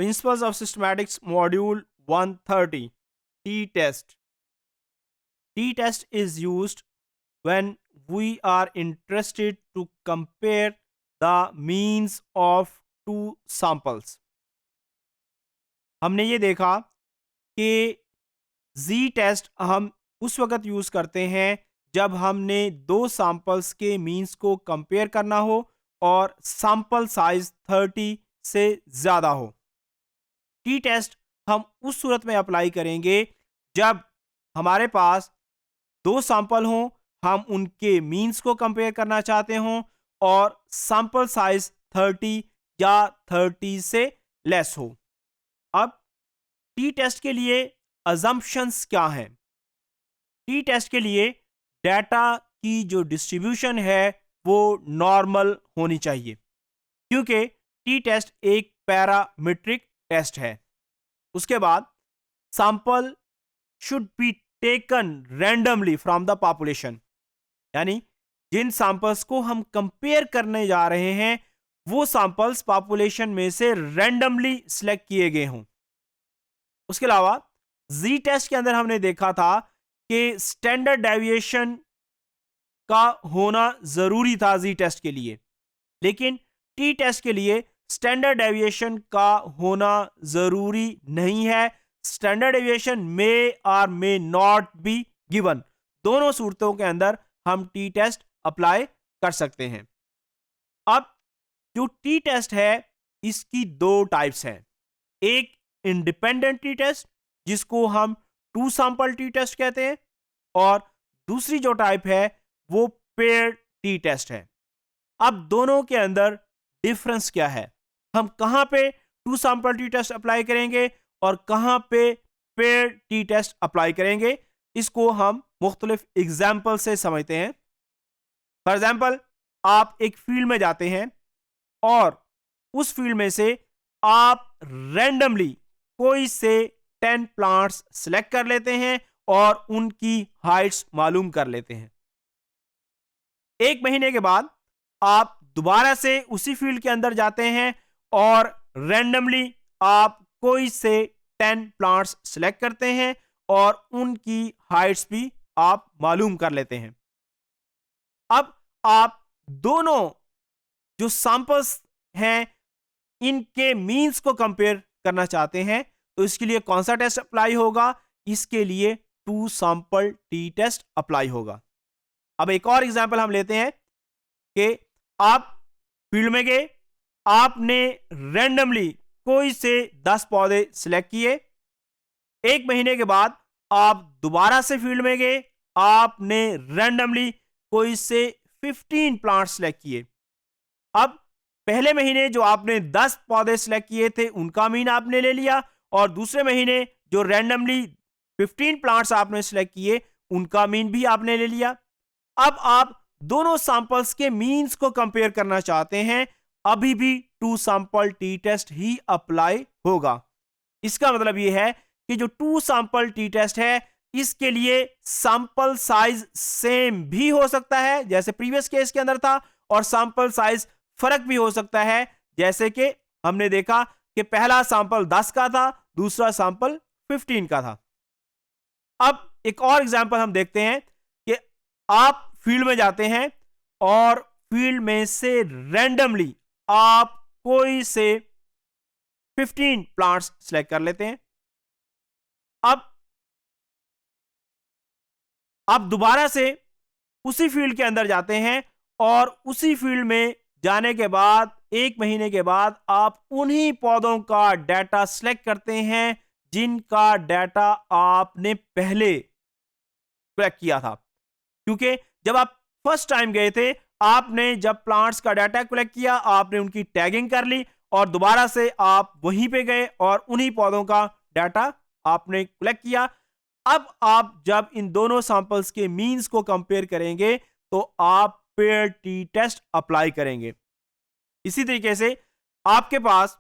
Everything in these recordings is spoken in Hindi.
Principles of Systematics Module 130 T-test. T-test is used when we are interested to compare the means of two samples. हमने ये देखा कि जी टेस्ट हम उस वक्त यूज करते हैं जब हमने दो सैंपल्स के मीन्स को कंपेयर करना हो और सैंपल साइज 30 से ज्यादा हो. टी टेस्ट हम उस सूरत में अप्लाई करेंगे जब हमारे पास दो सैंपल हों, हम उनके मीन्स को कंपेयर करना चाहते हों और सैंपल साइज 30 या 30 से लेस हो. अब टी टेस्ट के लिए अजम्पशंस क्या हैं? टी टेस्ट के लिए डाटा की जो डिस्ट्रीब्यूशन है वो नॉर्मल होनी चाहिए, क्योंकि टी टेस्ट एक पैरामीट्रिक टेस्ट है. उसके बाद sample should be taken randomly from the population, यानी जिन सैंपल्स को हम कंपेयर करने जा रहे हैं वो सैंपल्स पॉपुलेशन में से रैंडमली सिलेक्ट किए गए हों. उसके अलावा जी टेस्ट के अंदर हमने देखा था कि स्टैंडर्ड डेविएशन का होना जरूरी था जी टेस्ट के लिए, लेकिन टी टेस्ट के लिए स्टैंडर्ड डेविएशन का होना जरूरी नहीं है. स्टैंडर्ड डेविएशन मे और मे नॉट बी गिवन. दोनों सूरतों के अंदर हम टी टेस्ट अप्लाई कर सकते हैं. अब जो टी टेस्ट है इसकी दो टाइप्स हैं. एक इंडिपेंडेंट टी टेस्ट जिसको हम टू सैंपल टी टेस्ट कहते हैं, और दूसरी जो टाइप है वो पेयर टी टेस्ट है. अब दोनों के अंदर डिफरेंस क्या है? हम कहां पे two sample T test apply करेंगे और कहां पे पेयर टी टेस्ट अप्लाई करेंगे, इसको हम मुख्तलिफ एग्जाम्पल से समझते हैं. फॉर एग्जाम्पल, आप एक फील्ड में जाते हैं और उस फील्ड में से आप रैंडमली कोई से 10 प्लांट्स सिलेक्ट कर लेते हैं और उनकी हाइट्स मालूम कर लेते हैं. एक महीने के बाद आप दोबारा से उसी फील्ड के अंदर जाते हैं और रैंडमली आप कोई से 10 प्लांट्स सिलेक्ट करते हैं और उनकी हाइट्स भी आप मालूम कर लेते हैं. अब आप दोनों जो सैंपल्स हैं इनके मीन्स को कंपेयर करना चाहते हैं, तो इसके लिए कौन सा टेस्ट अप्लाई होगा? इसके लिए two sample T test apply होगा. अब एक और एग्जांपल हम लेते हैं कि आप फील्ड में गए, आपने रैंडमली कोई से 10 पौधे सिलेक्ट किए. एक महीने के बाद आप दोबारा से फील्ड में गए, आपने रैंडमली कोई से 15 प्लांट्स सिलेक्ट किए. अब पहले महीने जो आपने 10 पौधे सिलेक्ट किए थे उनका मीन आपने ले लिया, और दूसरे महीने जो रैंडमली 15 प्लांट्स आपने सिलेक्ट किए उनका मीन भी आपने ले लिया. अब आप दोनों सैंपल्स के मीन्स को कंपेयर करना चाहते हैं, अभी भी टू सैंपल टी टेस्ट ही अप्लाई होगा. इसका मतलब यह है कि जो टू सैंपल टी टेस्ट है इसके लिए सैंपल साइज सेम भी हो सकता है जैसे प्रीवियस केस के अंदर था, और सैंपल साइज फर्क भी हो सकता है, जैसे कि हमने देखा कि पहला सैंपल 10 का था, दूसरा सैंपल 15 का था. अब एक और एग्जांपल हम देखते हैं कि आप फील्ड में जाते हैं और फील्ड में से रैंडमली आप कोई से 15 प्लांट्स सिलेक्ट कर लेते हैं. अब आप दोबारा से उसी फील्ड के अंदर जाते हैं और उसी फील्ड में जाने के बाद एक महीने के बाद आप उन्हीं पौधों का डाटा सिलेक्ट करते हैं जिनका डाटा आपने पहले कलेक्ट किया था. क्योंकि जब आप फर्स्ट टाइम गए थे, आपने जब प्लांट्स का डाटा कलेक्ट किया, आपने उनकी टैगिंग कर ली और दोबारा से आप वहीं पे गए और उन्हीं पौधों का डाटा आपने कलेक्ट किया. अब आप जब इन दोनों सैंपल्स के मीन्स को कंपेयर करेंगे तो आप पेयर टी टेस्ट अप्लाई करेंगे. इसी तरीके से आपके पास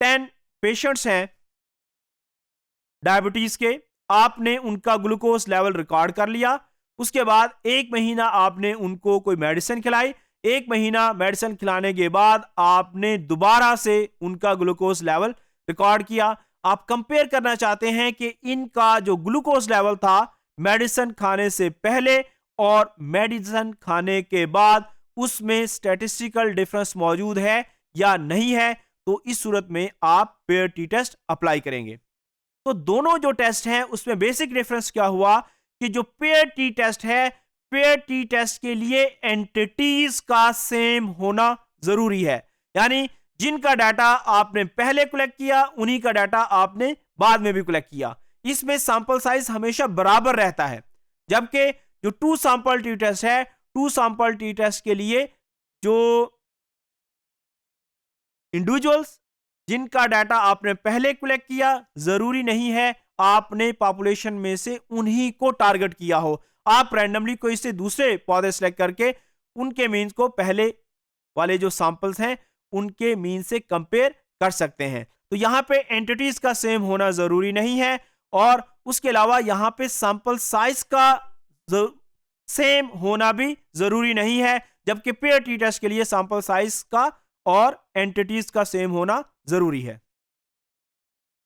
10 पेशेंट्स हैं डायबिटीज के, आपने उनका ग्लूकोज लेवल रिकॉर्ड कर लिया. उसके बाद एक महीना आपने उनको कोई मेडिसिन खिलाई, 1 महीना मेडिसिन खिलाने के बाद आपने दोबारा से उनका ग्लूकोज लेवल रिकॉर्ड किया, आप कंपेयर करना चाहते हैं कि इनका जो ग्लूकोज लेवल था मेडिसिन खाने से पहले और मेडिसिन खाने के बाद, उसमें स्टैटिस्टिकल डिफरेंस मौजूद है या नहीं है, तो इस सूरत में आप पेयर टी टेस्ट अप्लाई करेंगे। तो दोनों जो टेस्ट हैं उसमें बेसिक डिफरेंस क्या हुआ कि जो पेयर टी टेस्ट है, पेयर टी टेस्ट के लिए एंटिटीज का सेम होना जरूरी है, यानी जिनका डाटा आपने पहले कलेक्ट किया उन्हीं का डाटा आपने बाद में भी कलेक्ट किया। इसमें सैंपल साइज हमेशा बराबर रहता है। जबकि जो टू सैंपल टी टेस्ट है, टू सैंपल टी टेस्ट के लिए जो इंडिविजुअल्स जिनका डाटा आपने पहले कलेक्ट किया, जरूरी नहीं है आपने पॉपुलेशन में से उन्हीं को टारगेट किया हो। आप रैंडमली कोई से दूसरे पौधे सेलेक्ट करके उनके मीन्स को पहले वाले जो सैंपल्स हैं उनके मीन से कंपेयर कर सकते हैं। तो यहां पे एंटिटीज का सेम होना जरूरी नहीं है, और उसके अलावा यहां पे सैंपल साइज का सेम होना भी जरूरी नहीं है, जबकि पेयर टी टेस्ट के लिए सैंपल साइज का और एंटिटीज का सेम होना जरूरी है।